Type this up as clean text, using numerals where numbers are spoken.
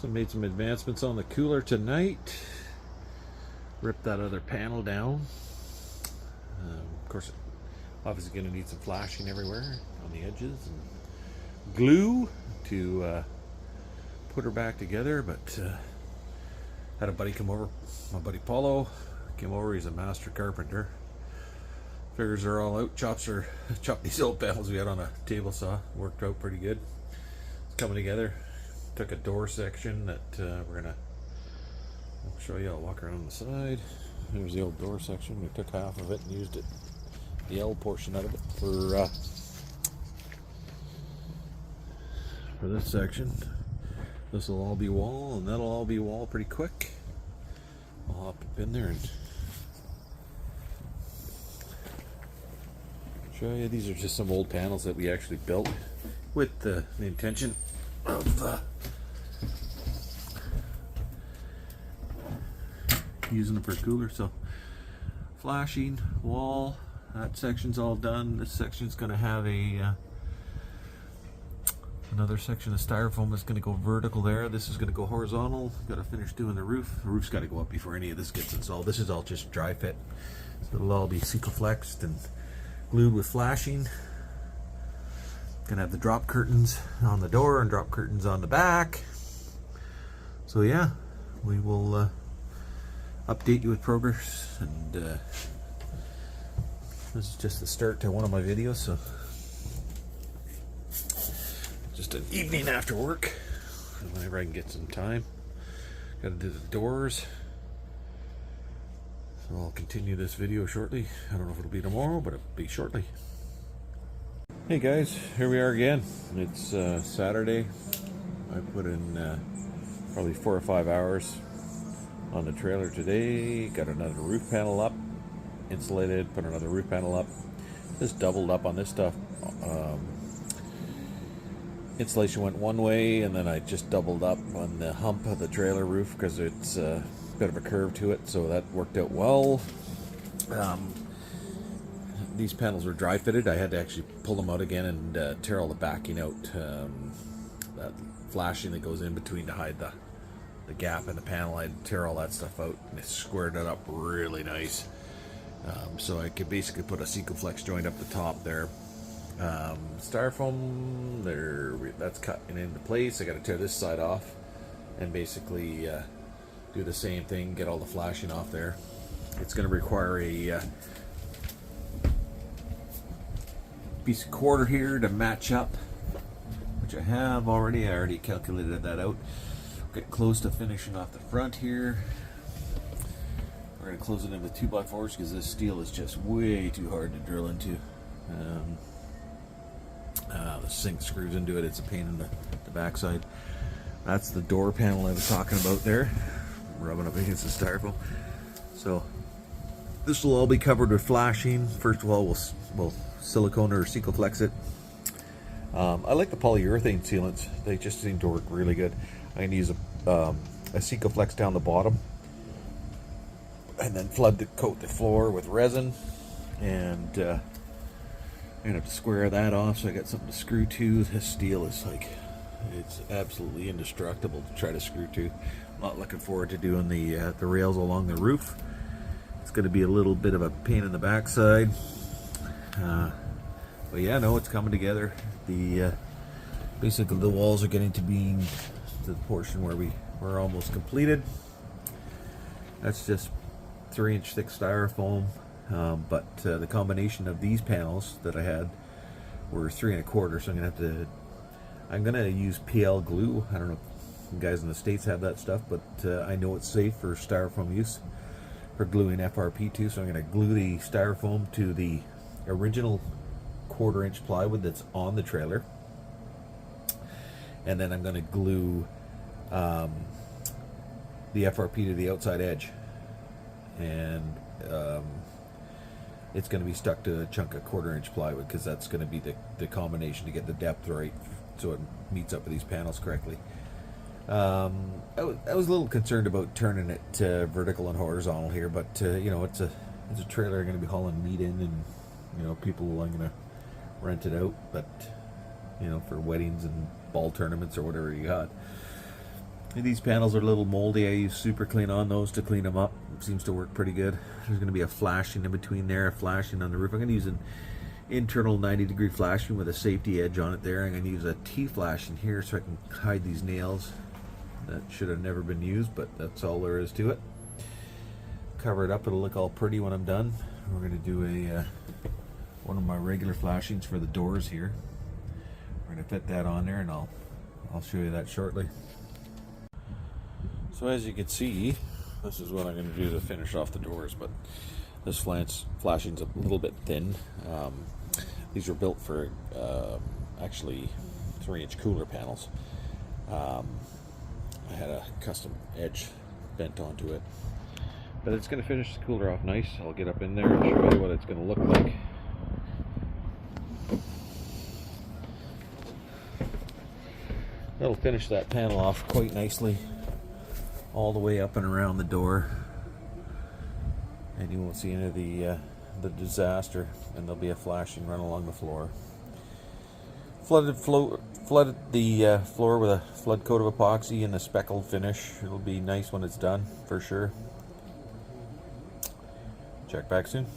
So made some advancements on the cooler tonight. Ripped that other panel down. Of course, obviously going to need some flashing everywhere on the edges and glue to put her back together. But had a buddy come over, my buddy Paulo came over. He's a master carpenter. Figures are all out. Chopped these old panels we had on a table saw. Worked out pretty good. It's coming together. Took a door section that we're gonna. I'll show you. I'll walk around the side. Here's the old door section. We took half of it and used it, the L portion out of it, for this section. This will all be wall, and that'll all be wall pretty quick. I'll hop up in there and show you. These are just some old panels that we actually built with the intention of using them for cooler. So flashing, wall, that section's all done. This section's going to have a another section of styrofoam that's going to go vertical there. This is going to go horizontal. Got to finish doing the roof. The roof's got to go up before any of this gets installed. This is all just dry fit, so it'll all be Sikaflexed and glued with flashing. Gonna have the drop curtains on the door and drop curtains on the back. So yeah, we will update you with progress, and this is just the start to one of my videos. So just an evening after work, whenever I can get some time. Gotta do the doors. So I'll continue this video shortly. I don't know if it'll be tomorrow, but it'll be shortly. Hey guys, here we are again. It's Saturday. I put in probably 4 or 5 hours on the trailer today. Got another roof panel up, insulated, put another roof panel up. Just doubled up on this stuff. Insulation went one way, and then I just doubled up on the hump of the trailer roof because it's a bit of a curve to it, so that worked out well. These panels were dry fitted. I had to actually pull them out again and tear all the backing out. That flashing that goes in between to hide the gap in the panel, I had to tear all that stuff out, and it squared it up really nice. So I could basically put a Sikaflex joint up the top there. Styrofoam there, that's cutting into place. I got to tear this side off and basically do the same thing, get all the flashing off there. It's going to require a piece of quarter here to match up, which I have already. I already calculated that out. Get close to finishing off the front here. We're going to close it in with 2x4s because this steel is just way too hard to drill into. The sink screws into it. It's a pain in the backside. That's the door panel I was talking about there, rubbing up against the styrofoam. So this will all be covered with flashing. First of all, we'll silicone or Sikaflex it. I like the polyurethane sealants. They just seem to work really good. I'm going to use a Sikaflex down the bottom, and then flood to coat the floor with resin, and I'm going to have to square that off, so I got something to screw to. This steel is like, it's absolutely indestructible to try to screw to. I'm not looking forward to doing the rails along the roof. It's going to be a little bit of a pain in the backside. But yeah, no, it's coming together. Basically the walls are getting to being to the portion where we're almost completed. That's just 3-inch thick styrofoam. But the combination of these panels that I had were 3 1/4, so I'm gonna use PL glue. I don't know if you guys in the States have that stuff, but I know it's safe for styrofoam use for gluing FRP too. So I'm gonna glue the styrofoam to the original 1/4-inch plywood that's on the trailer, and then I'm gonna glue the FRP to the outside edge, and it's going to be stuck to a chunk of 1/4-inch plywood because that's going to be the combination to get the depth right so it meets up with these panels correctly. I was a little concerned about turning it vertical and horizontal here, but you know, it's a trailer I'm going to be hauling meat in, and you know, people are going to rent it out, but you know, for weddings and ball tournaments or whatever you got. These panels are a little moldy. I use Super Clean on those to clean them up. It seems to work pretty good. There's going to be a flashing in between there, a flashing on the roof. I'm going to use an internal 90-degree flashing with a safety edge on it there. I'm going to use a T-flashing here so I can hide these nails. That should have never been used, but that's all there is to it. Cover it up, it'll look all pretty when I'm done. We're going to do a one of my regular flashings for the doors here. We're going to fit that on there, and I'll show you that shortly. So as you can see, this is what I'm going to do to finish off the doors, but this flashing's a little bit thin. These were built for actually 3-inch cooler panels. I had a custom edge bent onto it, but it's going to finish the cooler off nice. I'll get up in there and show you what it's going to look like. That'll finish that panel off quite nicely all the way up and around the door, and you won't see any of the disaster, and there'll be a flashing run along the floor. Flooded the floor with a flood coat of epoxy and a speckled finish. It'll be nice when it's done, for sure. Check back soon.